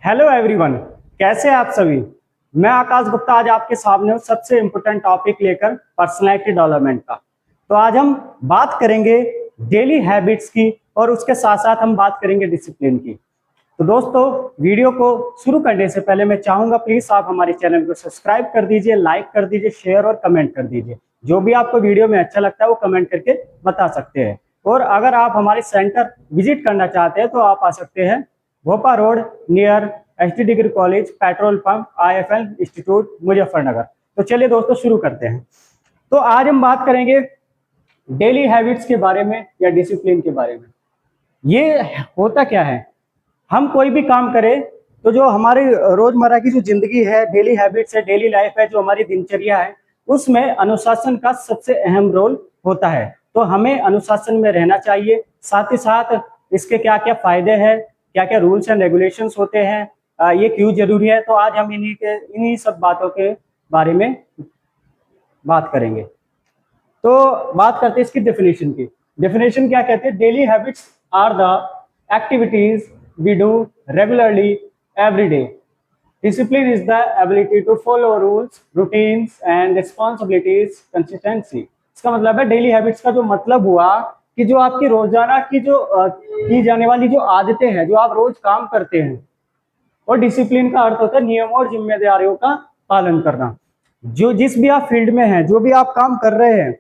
Hello everyone, कैसे हैं आप सभी। मैं आकाश गुप्ता आज आपके सामने हूं सबसे इम्पोर्टेंट टॉपिक लेकर पर्सनैलिटी डेवलपमेंट का। तो आज हम बात करेंगे डेली हैबिट्स की और उसके साथ साथ हम बात करेंगे डिसिप्लिन की। तो दोस्तों, वीडियो को शुरू करने से पहले मैं चाहूंगा प्लीज आप हमारे चैनल को सब्सक्राइब कर दीजिए, लाइक कर दीजिए, शेयर और कमेंट कर दीजिए। जो भी आपको वीडियो में अच्छा लगता है वो कमेंट करके बता सकते हैं। और अगर आप हमारे सेंटर विजिट करना चाहते हैं तो आप आ सकते हैं Bhopa road near HD degree college, petrol pump, IFL institute, Muzaffarnagar. तो चलिए दोस्तों शुरू करते हैं। तो आज हम बात करेंगे डेली हैबिट्स के बारे में या डिसिप्लिन के बारे में। ये होता क्या है, हम कोई भी काम करें तो जो हमारी रोजमर्रा की जो जिंदगी है, डेली हैबिट्स है, डेली लाइफ है, जो हमारी दिनचर्या है, उसमें अनुशासन का सबसे अहम रोल होता है। तो हमें अनुशासन में रहना चाहिए। साथ ही साथ इसके क्या क्या फायदे हैं, क्या क्या रूल्स एंड रेगुलेशंस होते हैं, ये क्यों जरूरी है। तो आज हम इन्हीं सब बातों के बारे में बात करेंगे। तो बात करते हैं इसकी डेफिनेशन की। डेफिनेशन क्या कहते हैं? Daily habits are the activities we do regularly every day. Discipline is the ability to follow rules, routines and responsibilities consistency. इसका मतलब है, डेली हैबिट्स का जो मतलब हुआ कि जो आपकी रोजाना की जो की जाने वाली जो आदतें हैं, जो आप रोज काम करते हैं। और डिसिप्लिन का अर्थ होता है नियमों और जिम्मेदारियों का पालन करना। जो जिस भी आप फील्ड में हैं, जो भी आप काम कर रहे हैं,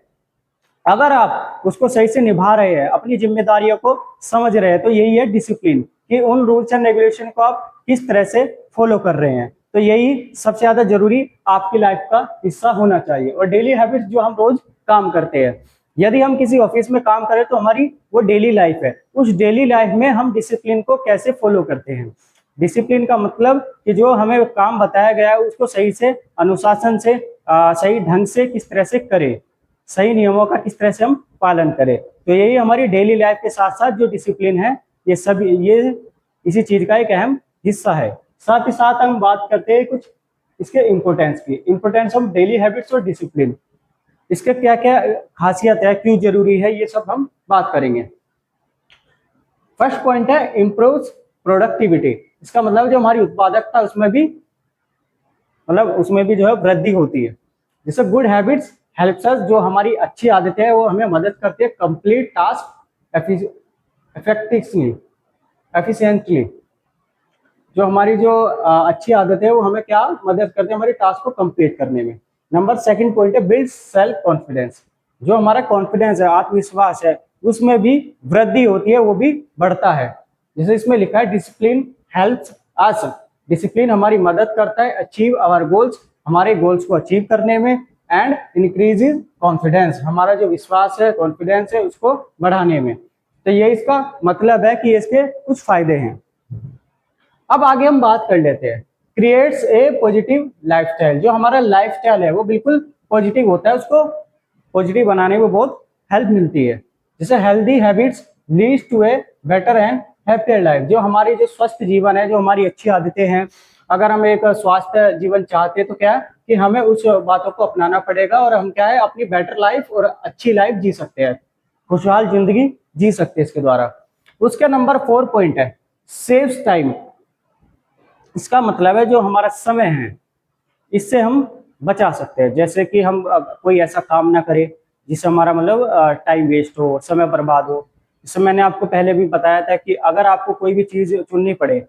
अगर आप उसको सही से निभा रहे हैं, अपनी जिम्मेदारियों को समझ रहे हैं, तो यही है डिसिप्लिन, कि उन रूल्स एंड रेगुलेशन को आप किस तरह से फॉलो कर रहे हैं। तो यही सबसे ज्यादा जरूरी आपकी लाइफ का हिस्सा होना चाहिए। और डेली हैबिट्स जो हम रोज काम करते हैं, यदि हम किसी ऑफिस में काम करें तो हमारी वो डेली लाइफ है। उस डेली लाइफ में हम डिसिप्लिन को कैसे फॉलो करते हैं। डिसिप्लिन का मतलब कि जो हमें काम बताया गया है उसको सही से, अनुशासन से, सही ढंग से किस तरह से करें, सही नियमों का किस तरह से हम पालन करें। तो यही हमारी डेली लाइफ के साथ साथ जो डिसिप्लिन है, ये सब ये इसी चीज का एक अहम हिस्सा है। साथ ही साथ हम बात करते हैं कुछ इसके इम्पोर्टेंस की। इम्पोर्टेंस ऑफ डेली हैबिट्स और डिसिप्लिन, इसके क्या क्या खासियत है, क्यों जरूरी है, ये सब हम बात करेंगे। फर्स्ट पॉइंट है इम्प्रूव प्रोडक्टिविटी। इसका मतलब जो हमारी उत्पादकता उसमें भी जो है वृद्धि होती है। जैसे गुड हैबिट्स हेल्प्स अस, जो हमारी अच्छी आदतें हैं वो हमें मदद करती है कंप्लीट टास्क एफिशिएंटली। जो हमारी जो अच्छी आदतें है वो हमें क्या मदद करती है, हमारी टास्क को कंप्लीट करने में। नंबर सेकंड पॉइंट है बिल्ड सेल्फ कॉन्फिडेंस। जो हमारा कॉन्फिडेंस है, आत्मविश्वास है, उसमें भी वृद्धि होती है, वो भी बढ़ता है। जैसे इसमें लिखा है डिसिप्लिन हेल्प्स अस, डिसिप्लिन हमारी मदद करता है अचीव आवर गोल्स, हमारे गोल्स को अचीव करने में। एंड इंक्रीजेज कॉन्फिडेंस, हमारा जो विश्वास है, कॉन्फिडेंस है, उसको बढ़ाने में। तो ये इसका मतलब है कि इसके कुछ फायदे हैं। अब आगे हम बात कर लेते हैं क्रिएट्स ए पॉजिटिव लाइफस्टाइल। जो हमारा लाइफस्टाइल है वो बिल्कुल पॉजिटिव होता है, उसको पॉजिटिव बनाने में बहुत हेल्प मिलती है। जैसे healthy habits leads to a better and happier life. जो हमारी जो स्वस्थ जीवन है, जो हमारी अच्छी आदतें हैं, अगर हम एक स्वास्थ्य जीवन चाहते हैं तो क्या है कि हमें उस बातों को अपनाना पड़ेगा और हम क्या है अपनी बेटर लाइफ और अच्छी लाइफ जी सकते हैं, खुशहाल जिंदगी जी सकते हैं इसके द्वारा। उसका नंबर 4 पॉइंट है सेव्स टाइम। इसका मतलब है जो हमारा समय है इससे हम बचा सकते हैं। जैसे कि हम कोई ऐसा काम ना करें जिससे हमारा मतलब टाइम वेस्ट हो, समय बर्बाद हो। जैसे मैंने आपको पहले भी बताया था कि अगर आपको कोई भी चीज चुननी पड़े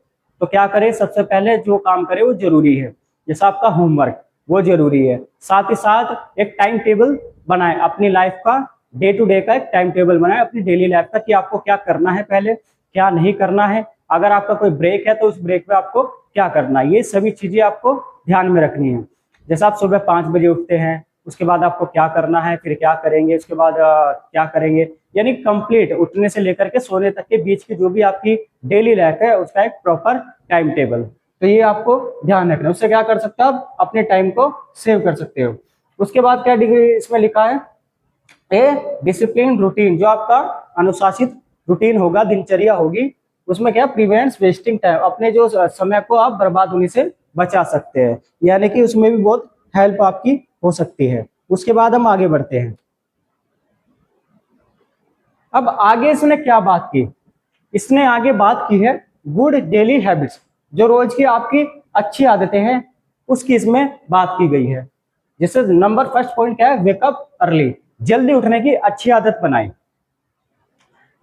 तो क्या करें, सबसे पहले जो काम करे वो जरूरी है। जैसा आपका होमवर्क, वो जरूरी है। साथ ही साथ एक टाइम टेबल बनाए अपनी लाइफ का, डे टू डे का एक टाइम टेबल बनाए अपनी डेली लाइफ का, कि आपको क्या करना है पहले, क्या नहीं करना है। अगर आपका कोई ब्रेक है तो उस ब्रेक में आपको क्या करना है, ये सभी चीजें आपको ध्यान में रखनी है। जैसे आप सुबह 5 बजे उठते हैं, उसके बाद आपको क्या करना है, फिर क्या करेंगे, उसके बाद क्या करेंगे, यानी कंप्लीट उठने से लेकर के सोने तक के बीच की जो भी आपकी डेली लाइफ है उसका एक प्रॉपर टाइम टेबल। तो ये आपको ध्यान रखना है। उससे क्या कर सकते हो, आप अपने टाइम को सेव कर सकते हो। उसके बाद क्या डिग्री इसमें लिखा है ए डिसिप्लिन रूटीन। जो आपका अनुशासित रूटीन होगा, दिनचर्या होगी, उसमें क्या प्रिवेंट्स वेस्टिंग टाइम, अपने जो समय को आप बर्बाद होने से बचा सकते हैं, यानी कि उसमें भी बहुत हेल्प आपकी हो सकती है। उसके बाद हम आगे बढ़ते हैं। अब आगे इसने क्या बात की, इसने आगे बात की है गुड डेली हैबिट्स। जो रोज की आपकी अच्छी आदतें हैं उसकी इसमें बात की गई है। जैसे नंबर फर्स्ट पॉइंट क्या है, वेकअप अर्ली, जल्दी उठने की अच्छी आदत बनाएं।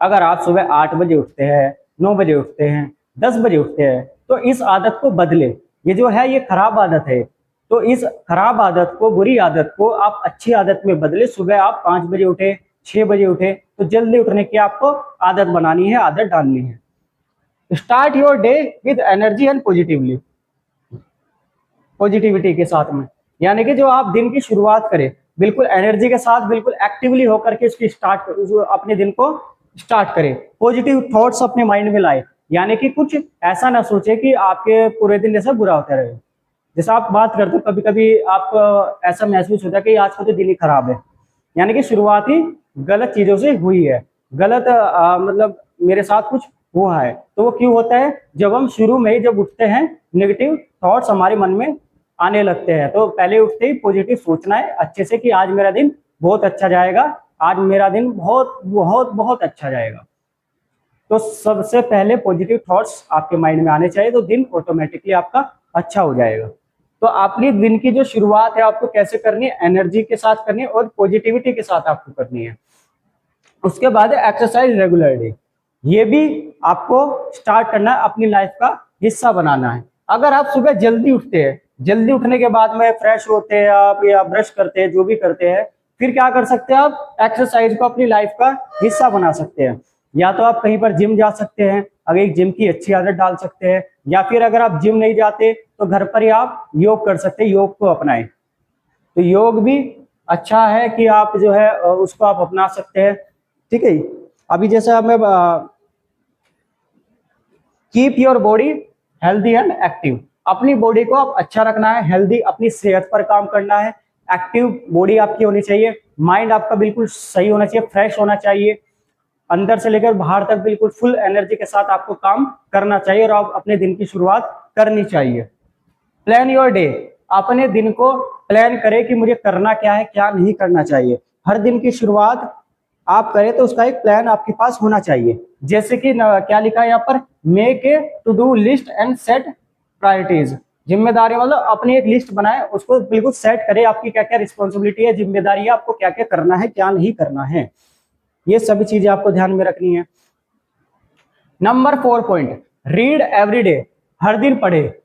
अगर आप सुबह 8 बजे उठते हैं, 9 बजे उठते हैं, 10 बजे उठते हैं, तो इस आदत को बदले। ये जो है ये खराब आदत है, तो इस खराब आदत को, बुरी आदत को आप अच्छी आदत में बदले। सुबह आप 5 बजे उठे, 6 बजे उठे, तो जल्दी उठने की आपको आदत बनानी है, आदत डालनी है। Start your day with energy and positivity के साथ में, यानी कि जो आप दिन की शुरुआत करें बिल्कुल एनर्जी के साथ, बिल्कुल एक्टिवली होकर के उसकी अपने दिन को स्टार्ट करें। पॉजिटिव थॉट्स अपने माइंड में लाए, यानी कि कुछ ऐसा ना सोचे कि आपके पूरे दिन जैसा बुरा होता रहे। जैसे आप बात करते हो, कभी कभी आप ऐसा महसूस होता है कि आज का तो दिन ही खराब है, यानी कि शुरुआत ही गलत चीजों से हुई है, गलत मतलब मेरे साथ कुछ हुआ है। तो वो क्यों होता है, जब हम शुरू में ही जब उठते हैं नेगेटिव थॉट्स हमारे मन में आने लगते हैं। तो पहले उठते ही पॉजिटिव सोचना है अच्छे से कि आज मेरा दिन बहुत अच्छा जाएगा, आज मेरा दिन बहुत बहुत बहुत अच्छा जाएगा। तो सबसे पहले पॉजिटिव थॉट्स आपके माइंड में आने चाहिए, तो दिन ऑटोमेटिकली आपका अच्छा हो जाएगा। तो अपनी दिन की जो शुरुआत है आपको कैसे करनी है, एनर्जी के साथ करनी है और पॉजिटिविटी के साथ आपको करनी है। उसके बाद है एक्सरसाइज रेगुलरली, ये भी आपको स्टार्ट करना है, अपनी लाइफ का हिस्सा बनाना है। अगर आप सुबह जल्दी उठते हैं, जल्दी उठने के बाद में फ्रेश होते हैं आप या ब्रश करते हैं, जो भी करते हैं, फिर क्या कर सकते हैं आप, एक्सरसाइज को अपनी लाइफ का हिस्सा बना सकते हैं। या तो आप कहीं पर जिम जा सकते हैं, अगर एक जिम की अच्छी आदत डाल सकते हैं, या फिर अगर आप जिम नहीं जाते तो घर पर ही आप योग कर सकते हैं, योग को अपनाएं। तो योग भी अच्छा है कि आप जो है उसको आप अपना सकते हैं। ठीक है, अभी जैसे हमें keep your body healthy and active, अपनी बॉडी को आप अच्छा रखना है, हेल्दी, अपनी सेहत पर काम करना है, एक्टिव बॉडी आपकी होनी चाहिए, माइंड आपका बिल्कुल सही होना चाहिए, फ्रेश होना चाहिए, अंदर से लेकर बाहर तक बिल्कुल फुल एनर्जी के साथ आपको काम करना चाहिए और आप अपने दिन की शुरुआत करनी चाहिए। प्लान योर डे, अपने दिन को प्लान करें कि मुझे करना क्या है, क्या नहीं करना चाहिए। हर दिन की शुरुआत आप करें तो उसका एक प्लान आपके पास होना चाहिए। जैसे कि क्या लिखा है यहाँ पर, make a to do list and set priorities, जिम्मेदारी मतलब अपनी एक लिस्ट बनाए, उसको बिल्कुल सेट करें, आपकी क्या क्या रिस्पॉन्सिबिलिटी है, जिम्मेदारी है, आपको क्या क्या करना है, क्या नहीं करना है, ये सभी चीजें आपको ध्यान में रखनी है। Number 4 point, read every day, हर दिन पढ़े,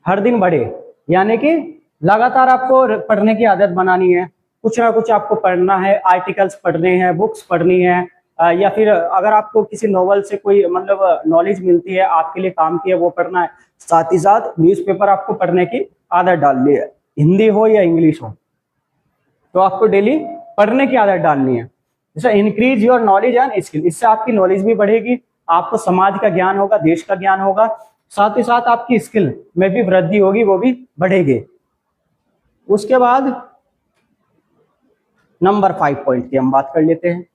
हर दिन बढ़े, यानी कि लगातार आपको पढ़ने की आदत बनानी है, कुछ ना कुछ आपको पढ़ना है, आर्टिकल्स पढ़ने हैं, बुक्स पढ़नी है, या फिर अगर आपको किसी नॉवल से कोई मतलब नॉलेज मिलती है आपके लिए काम की है, वो पढ़ना है। साथ ही साथ न्यूज़पेपर आपको पढ़ने की आदत डालनी है, हिंदी हो या इंग्लिश हो, तो आपको डेली पढ़ने की आदत डालनी है। जैसे increase your knowledge and skill, इससे आपकी नॉलेज भी बढ़ेगी, आपको समाज का ज्ञान होगा, देश का ज्ञान होगा, साथ ही साथ आपकी स्किल में भी वृद्धि होगी, वो भी बढ़ेगी। उसके बाद नंबर 5 पॉइंट की हम बात कर लेते हैं।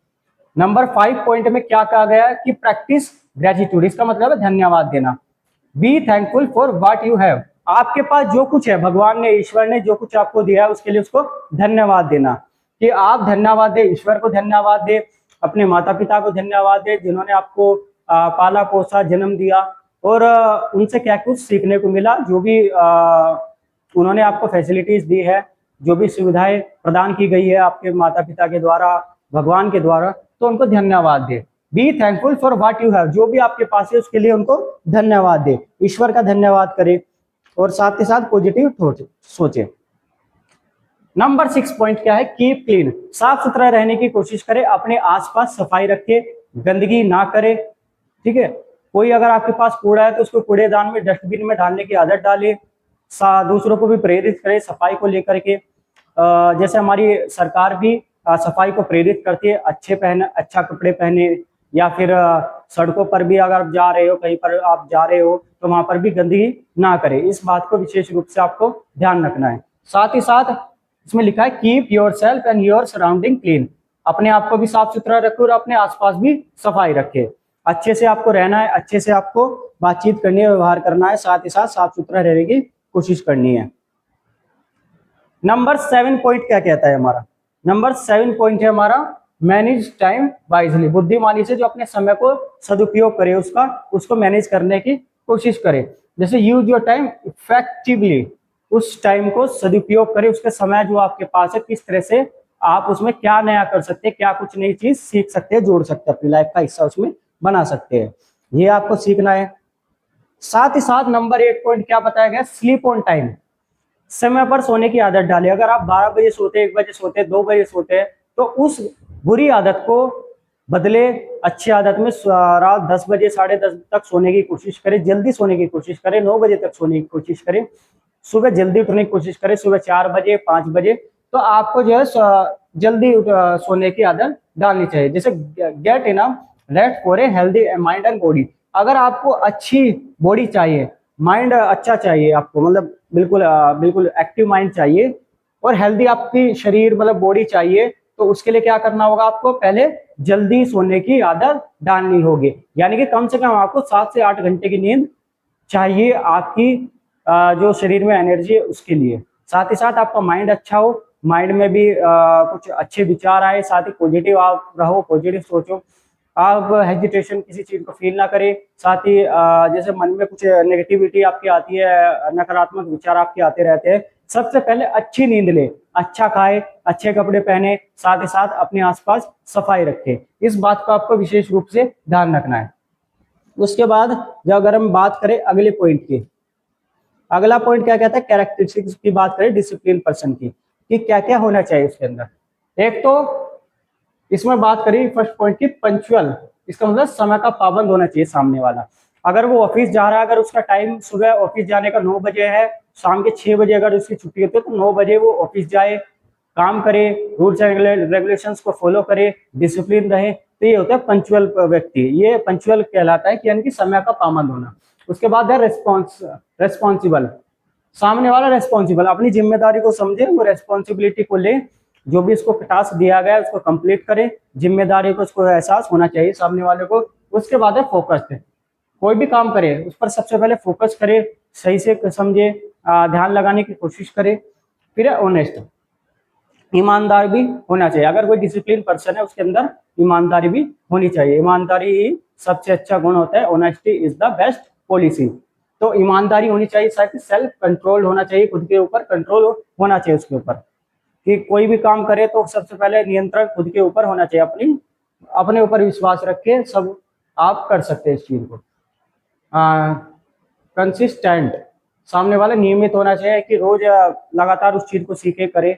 नंबर 5 पॉइंट में क्या कहा गया है कि प्रैक्टिस ग्रेटिट्यूड, इसका मतलब है धन्यवाद देना। B thankful for what you have, आपके पास जो कुछ है, भगवान ने, ईश्वर ने जो कुछ आपको दिया है उसके लिए उसको धन्यवाद देना, कि आप धन्यवाद दे, ईश्वर को धन्यवाद दे, अपने माता पिता को धन्यवाद दे जिन्होंने आपको पाला पोसा, जन्म दिया, और उनसे क्या कुछ सीखने को मिला, जो भी उन्होंने आपको फैसिलिटीज दी है, जो भी सुविधाएं प्रदान की गई है आपके माता पिता के द्वारा, भगवान के द्वारा, तो उनको धन्यवाद दे। Be thankful for what you have, जो भी आपके पास है उसके लिए उनको धन्यवाद दे, ईश्वर का धन्यवाद करें, और साथ ही साथ पॉजिटिव सोचे। नंबर 6 पॉइंट क्या है, कीप क्लीन, साफ सुथरा रहने की कोशिश करें, अपने आसपास सफाई रखे, गंदगी ना करे। ठीक है, कोई अगर आपके पास कूड़ा है तो उसको कूड़ेदान में, डस्टबिन में डालने की आदत डाले, दूसरों को भी प्रेरित करें सफाई को लेकर के। जैसे हमारी सरकार भी सफाई को प्रेरित करती है, अच्छे पहने, अच्छा कपड़े पहने, या फिर सड़कों पर भी अगर आप जा रहे हो, कहीं पर आप जा रहे हो तो वहां पर भी गंदगी ना करें, इस बात को विशेष रूप से आपको ध्यान रखना है। साथ ही साथ इसमें लिखा है keep your self and your surrounding clean, अपने आप को भी साफ सुथरा रखे और अपने आसपास भी सफाई रखे। अच्छे से आपको रहना है, अच्छे से आपको बातचीत करनी है, व्यवहार करना है, साथ ही साथ साफ सुथरा रहने की कोशिश करनी है। नंबर 7 पॉइंट क्या कहता है हमारा, नंबर 7 पॉइंट है हमारा, मैनेज टाइम वाइजली, बुद्धिमानी से जो अपने समय को सदुपयोग करे, उसको मैनेज करने की कोशिश करे। जैसे यूज योर टाइम इफेक्टिवली, उस टाइम को सदुपयोग करें, उसके समय जो आपके पास है किस तरह से आप उसमें क्या नया कर सकते हैं, क्या कुछ नई चीज सीख सकते हैं, जोड़ सकते हैं, अपनी लाइफ का हिस्सा उसमें बना सकते हैं, ये आपको सीखना है। साथ ही साथ नंबर 1 पॉइंट क्या बताया गया, स्लीप ऑन टाइम, समय पर सोने की आदत डालें। अगर आप 12 बजे सोते, 1 बजे सोते, 2 बजे सोते हैं, तो उस बुरी आदत को बदले अच्छी आदत में रात 10 बजे, 10:30 तक सोने की कोशिश करें, जल्दी सोने की कोशिश करें, 9 बजे तक सोने की कोशिश करें, सुबह जल्दी उठने की कोशिश करें, सुबह 4 बजे, 5 बजे। तो आपको जो है जल्दी सोने की आदत डालनी चाहिए। जैसे get enough rest for a healthy mind and body, अगर आपको अच्छी बॉडी चाहिए, माइंड अच्छा चाहिए आपको, मतलब बिल्कुल बिल्कुल एक्टिव माइंड चाहिए, और हेल्दी आपकी शरीर मतलब बॉडी चाहिए, तो उसके लिए क्या करना होगा, आपको पहले जल्दी सोने की आदत डालनी होगी। यानी कि कम से कम आपको 7 से 8 घंटे की नींद चाहिए आपकी जो शरीर में एनर्जी है उसके लिए। साथ ही साथ आपका माइंड अच्छा हो, माइंड में भी कुछ अच्छे विचार आए, साथ ही पॉजिटिव आप रहो, पॉजिटिव सोचो, आप हेजिटेशन किसी चीज को फील ना करें। साथ ही जैसे मन में कुछ नेगेटिविटी आपकी आती है, नकारात्मक विचार आपके आते रहते हैं, सबसे पहले अच्छी नींद ले, अच्छा खाए, अच्छे कपड़े पहने, साथ ही साथ अपने आसपास सफाई रखे। इस बात को आपको विशेष रूप से ध्यान रखना है। उसके बाद जब अगर हम बात करें अगले पॉइंट की, अगला पॉइंट क्या कहता है, कैरेक्टरिस्टिक्स की बात करें डिसिप्लिन पर्सन की, कि क्या क्या होना चाहिए उसके अंदर। एक तो इसमें बात करी फर्स्ट पॉइंट की पंक्चुअल, इसका मतलब समय का पाबंद होना चाहिए सामने वाला। अगर वो ऑफिस जा रहा है, अगर उसका टाइम सुबह ऑफिस जाने का 9 बजे है, शाम के 6 बजे अगर उसकी छुट्टी होती है, तो 9 बजे वो ऑफिस जाए, काम करे, रूल्स एंड रेगुलेशंस को फॉलो करे, डिसिप्लिन रहे, तो ये होता है पंक्चुअल व्यक्ति, ये पंक्चुअल कहलाता है, कि यानी कि समय का पाबंद होना। उसके बाद है रेस्पॉन्सिबल, सामने वाला रेस्पॉन्सिबल, अपनी जिम्मेदारी को समझे, वो रेस्पॉन्सिबिलिटी को ले, जो भी इसको टास्क दिया गया है उसको कंप्लीट करे, जिम्मेदारी को उसको एहसास होना चाहिए सामने वाले को। उसके बाद है फोकस्ड, कोई भी काम करे उस पर सबसे पहले फोकस करे, सही से समझे, ध्यान लगाने की कोशिश करे। फिर है ऑनेस्ट, ईमानदार भी होना चाहिए। अगर कोई डिसिप्लिन पर्सन है उसके अंदर ईमानदारी भी होनी चाहिए, ईमानदारी ही सबसे अच्छा गुण होता है, honesty is the best policy. तो ईमानदारी होनी चाहिए, साथ ही सेल्फ कंट्रोल होना चाहिए, खुद के ऊपर कंट्रोल होना चाहिए उसके ऊपर, कि कोई भी काम करे तो सबसे पहले नियंत्रण खुद के ऊपर होना चाहिए, अपने ऊपर विश्वास रख के सब आप कर सकते हैं इस चीज को। कंसिस्टेंट, सामने वाला नियमित होना चाहिए, कि रोज लगातार उस चीज को सीखे करे।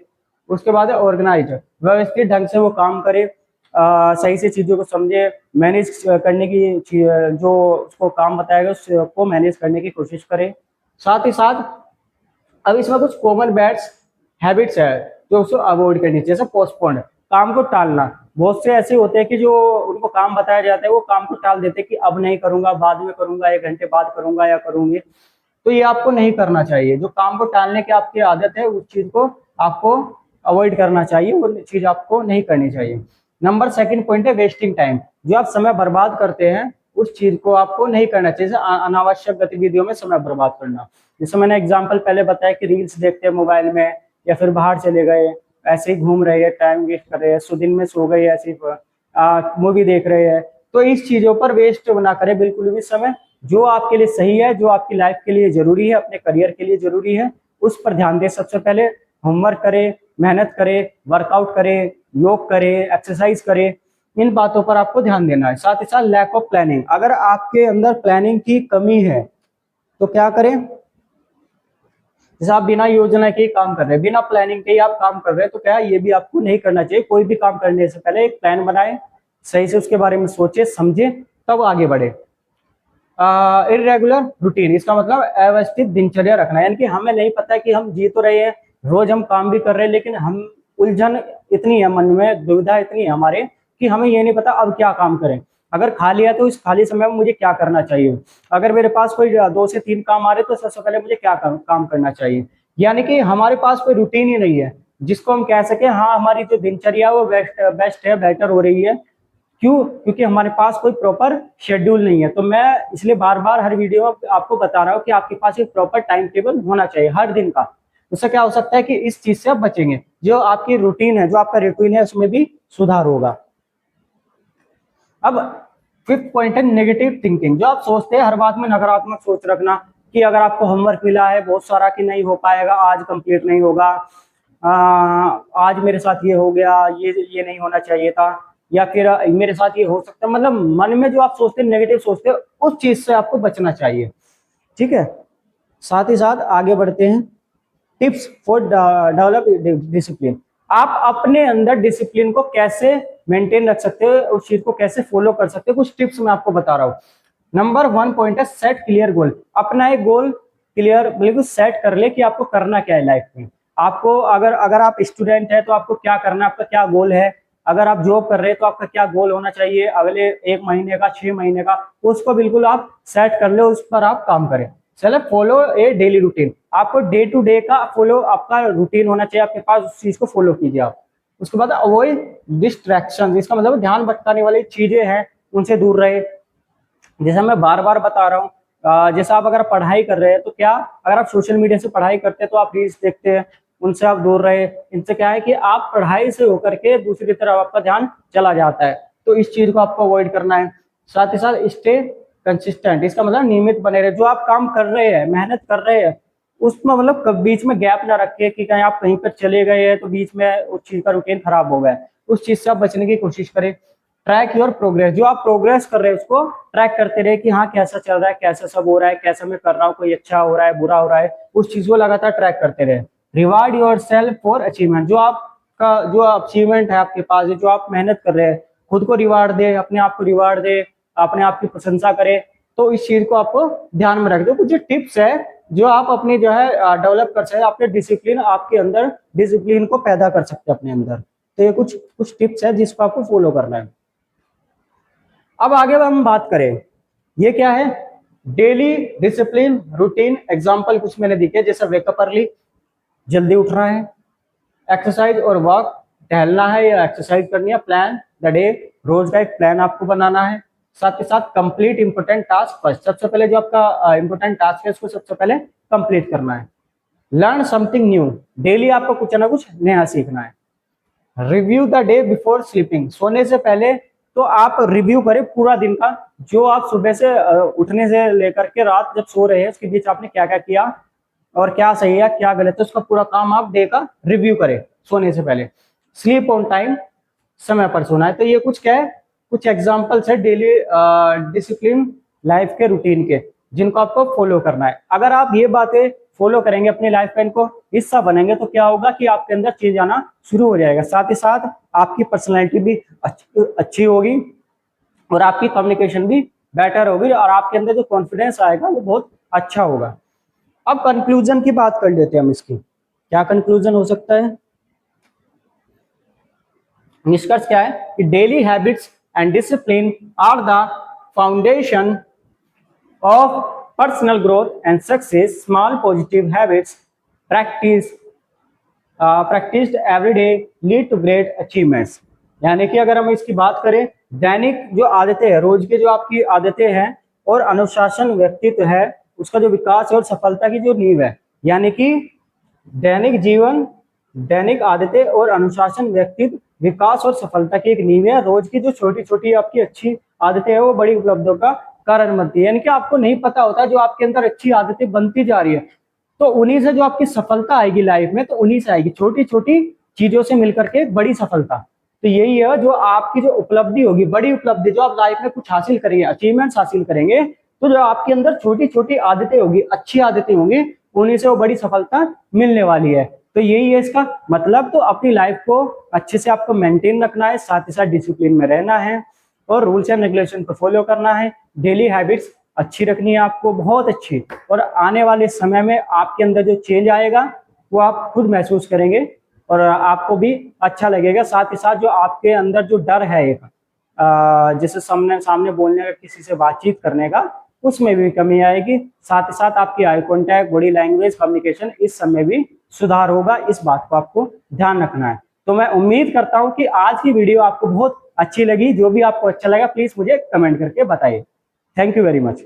उसके बाद है ऑर्गेनाइज, व्यवस्थित ढंग से वो काम करे, सही से चीजों को समझे, मैनेज करने की जो उसको काम बताएगा उसको मैनेज करने की कोशिश करे। साथ ही साथ अब इसमें कुछ कॉमन बैड्स हैबिट्स है जो उसको अवॉइड करनी चाहिए, जैसे पोस्टपोन, काम को टालना। बहुत से ऐसे होते हैं कि जो उनको काम बताया जाता है वो काम को टाल देते हैं, कि अब नहीं करूंगा, बाद में करूंगा, 1 घंटे बाद करूंगा या करूंगी। तो ये आपको नहीं करना चाहिए, जो काम को टालने की आपकी आदत है उस चीज को आपको अवॉइड करना चाहिए, वो चीज आपको नहीं करनी चाहिए। नंबर 2 पॉइंट है वेस्टिंग टाइम, जो आप समय बर्बाद करते हैं उस चीज को आपको नहीं करना चाहिए, जैसे अनावश्यक गतिविधियों में समय बर्बाद करना। जैसे मैंने एग्जाम्पल पहले बताया कि रील्स देखते हैं मोबाइल में, या फिर बाहर चले गए, ऐसे ही घूम रहे हैं, टाइम वेस्ट कर रहे हैं, दिन में सो गए, ऐसे मूवी देख रहे हैं। तो इस चीजों पर वेस्ट ना करें बिल्कुल भी समय, जो आपके लिए सही है, जो आपकी लाइफ के लिए जरूरी है, अपने करियर के लिए जरूरी है, उस पर ध्यान दें। सबसे पहले होमवर्क करें, मेहनत करें, वर्कआउट करें, योग करें, एक्सरसाइज करें, इन बातों पर आपको ध्यान देना है। साथ ही साथ लैक ऑफ प्लानिंग, अगर आपके अंदर प्लानिंग की कमी है तो क्या करें, जैसे आप बिना योजना के काम कर रहे हैं, बिना प्लानिंग के ही आप काम कर रहे हैं, तो क्या ये भी आपको नहीं करना चाहिए। कोई भी काम करने से पहले एक प्लान बनाए, सही से उसके बारे में सोचे समझे, तब आगे बढ़े। इरेगुलर रूटीन, इसका मतलब अव्यवस्थित दिनचर्या रखना, यानी कि हमें नहीं पता कि हम जी तो रहे हैं, रोज हम काम भी कर रहे हैं, लेकिन हम उलझन इतनी है मन में, दुविधा इतनी है हमारे, कि हमें ये नहीं पता अब क्या काम करें। अगर खाली है तो इस खाली समय में मुझे क्या करना चाहिए, अगर मेरे पास कोई 2 से 3 काम आ रहे तो सबसे पहले मुझे क्या काम करना चाहिए। यानी कि हमारे पास कोई रूटीन ही नहीं है जिसको हम कह सके हाँ हमारी जो दिनचर्या वो बेस्ट है, बेटर हो रही है। क्यों? क्योंकि हमारे पास कोई प्रॉपर शेड्यूल नहीं है। तो मैं इसलिए बार बार हर वीडियो में आपको बता रहा हूँ कि आपके पास एक प्रॉपर टाइम टेबल होना चाहिए हर दिन का। उससे क्या हो सकता है कि इस चीज से आप बचेंगे, जो आपकी रूटीन है, जो आपका रूटीन है उसमें भी सुधार होगा। अब 5th पॉइंट है नेगेटिव थिंकिंग, जो आप सोचते हैं हर बात में नकारात्मक सोच रखना, कि अगर आपको होमवर्क मिला है बहुत सारा कि नहीं हो पाएगा, आज कंप्लीट नहीं होगा, आज मेरे साथ ये हो गया, ये नहीं होना चाहिए था, या फिर मेरे साथ ये हो सकता है, मतलब मन में जो आप सोचते हैं नेगेटिव सोचते हैं, उस चीज से आपको बचना चाहिए। ठीक है, साथ ही साथ आगे बढ़ते हैं। Tips for develop discipline. आप अपने अंदर डिसिप्लिन को कैसे मेंटेन रख सकते हो, उस चीज को कैसे फॉलो कर सकते हो, कुछ टिप्स मैं आपको बता रहा हूँ। नंबर 1 पॉइंट है सेट क्लियर गोल। अपना एक गोल क्लियर बिल्कुल सेट कर ले कि आपको करना क्या है लाइफ में। आपको अगर अगर आप स्टूडेंट है तो आपको क्या करना है, आपका क्या गोल है। अगर आप जॉब कर रहे हैं तो आपका क्या गोल होना चाहिए अगले 1 महीने का, 6 महीने का, उसको बिल्कुल आप सेट कर ले, उस पर आप काम करें। चलो, फॉलो ए डेली रूटीन। आपको डे टू डे का फॉलो आपका रूटीन होना चाहिए आपके पास, उस चीज को फॉलो कीजिए आप। उसके बाद अवॉइड डिस्ट्रैक्शन, इसका मतलब ध्यान भटकाने वाली चीजें हैं उनसे दूर रहे। जैसा मैं बार बार बता रहा हूँ, जैसा आप अगर पढ़ाई कर रहे हैं तो क्या, अगर आप सोशल मीडिया से पढ़ाई करते हैं तो आप रील्स देखते हैं, उनसे आप दूर रहे। इनसे क्या है कि आप पढ़ाई से होकर के दूसरी तरफ आपका ध्यान चला जाता है, तो इस चीज को आपको अवॉइड करना है। साथ ही साथ स्टे कंसिस्टेंट, इसका मतलब नियमित बने रहे। जो आप काम कर रहे हैं, मेहनत कर रहे हैं, उसमें मतलब बीच में गैप ना रखे कि कहीं आप कहीं पर चले गए हैं तो बीच में उस चीज का रूटीन खराब हो गया है, उस चीज से आप बचने की कोशिश करें। ट्रैक योर प्रोग्रेस, जो आप प्रोग्रेस कर रहे हैं उसको ट्रैक करते रहे कि हाँ कैसा चल रहा है, कैसा सब हो रहा है, कैसा मैं कर रहा हूँ, कोई अच्छा हो रहा है, बुरा हो रहा है, उस चीज को लगातार ट्रैक करते रहे। Reward your self for achievement, जो आपका जो अचीवमेंट है आपके पास, जो आप मेहनत कर रहे हैं, खुद को रिवार्ड दे, अपने आप को रिवार्ड दे, अपने आप की प्रशंसा करे। तो इस चीज को आपको ध्यान में रख दो। कुछ टिप्स है जो आप अपनी जो है डेवलप कर सकते हैं, अपने डिसिप्लिन, आपके अंदर डिसिप्लिन को पैदा कर सकते हैं अपने अंदर। तो ये कुछ कुछ टिप्स है जिसको आपको फॉलो करना है। अब आगे हम बात करें, ये क्या है, डेली डिसिप्लिन रूटीन। एग्जांपल कुछ मैंने दिखे, जैसे वेकअप अर्ली, जल्दी उठना है, एक्सरसाइज और वॉक, टहलना है या एक्सरसाइज करनी है, प्लान द डे, रोज का एक प्लान आपको बनाना है। साथ ही साथ कंप्लीट इंपोर्टेंट टास्क फर्स्ट, सबसे पहले जो आपका इंपोर्टेंट टास्क है उसको सबसे पहले कंप्लीट करना है। लर्न समथिंग न्यू, डेली आपको कुछ ना कुछ नया सीखना है। Review the day before sleeping, सोने से पहले तो आप रिव्यू करें पूरा दिन का, जो आप सुबह से उठने से लेकर के रात जब सो रहे हैं उसके बीच आपने क्या क्या किया और क्या सही है क्या गलत है, उसका पूरा काम आप डे का रिव्यू करें सोने से पहले। स्लीप ऑन टाइम, समय पर सोना है। तो ये कुछ क्या है, कुछ एग्जांपल्स है डेली डिसिप्लिन लाइफ के रूटीन के, जिनको आपको फॉलो करना है। अगर आप ये बातें फॉलो करेंगे अपनी लाइफ का, इनको हिस्सा बनेंगे, तो क्या होगा कि आपके अंदर चेंज आना शुरू हो जाएगा। साथ ही साथ आपकी पर्सनैलिटी भी अच्छी होगी और आपकी कम्युनिकेशन भी बेटर होगी और आपके अंदर जो कॉन्फिडेंस आएगा वो बहुत अच्छा होगा। अब कंक्लूजन की बात कर लेते हैं हम इसकी, क्या कंक्लूजन हो सकता है। निष्कर्ष क्या है कि daily habits and discipline are the foundation of personal growth and success. Small positive habits practiced every day lead to great achievements. यानी कि अगर हम इसकी बात करें, दैनिक जो आदतें हैं, रोज की जो आपकी आदतें हैं और अनुशासन व्यक्तित्व है, उसका जो विकास है और सफलता की जो नींव है। यानी कि दैनिक जीवन, दैनिक आदतें और अनुशासन व्यक्तित्व विकास और सफलता की एक नींव है। रोज की जो छोटी छोटी आपकी अच्छी आदतें हैं वो बड़ी उपलब्धियों का कारण बनती है। यानी कि आपको नहीं पता होता जो आपके अंदर अच्छी आदतें बनती जा रही है, तो उन्हीं से जो आपकी सफलता आएगी लाइफ में, तो उन्हीं से आएगी, छोटी छोटी चीजों से मिलकर के बड़ी सफलता। तो यही है जो आपकी जो उपलब्धि होगी, बड़ी उपलब्धि, जो आप लाइफ में कुछ हासिल करेंगे, अचीवमेंट्स हासिल करेंगे, तो जो आपके अंदर छोटी छोटी आदतें होगी, अच्छी आदतें होंगी, उन्हीं से वो बड़ी सफलता मिलने वाली है। तो यही है इसका मतलब। तो अपनी लाइफ को अच्छे से आपको मेंटेन रखना है, साथ ही साथ डिसिप्लिन में रहना है और रूल्स एंड रेगुलेशन को फॉलो करना है। डेली हैबिट्स अच्छी रखनी है आपको, बहुत अच्छी, और आने वाले समय में आपके अंदर जो चेंज आएगा वो आप खुद महसूस करेंगे और आपको भी अच्छा लगेगा। साथ ही साथ जो आपके अंदर जो डर है एक जैसे सामने बोलने का, किसी से बातचीत करने का, उसमें भी कमी आएगी। साथ ही साथ आपकी eye contact, body language, communication, इस सब में भी सुधार होगा। इस बात को आपको ध्यान रखना है। तो मैं उम्मीद करता हूं कि आज की वीडियो आपको बहुत अच्छी लगी। जो भी आपको अच्छा लगा प्लीज मुझे कमेंट करके बताइए। Thank you very much.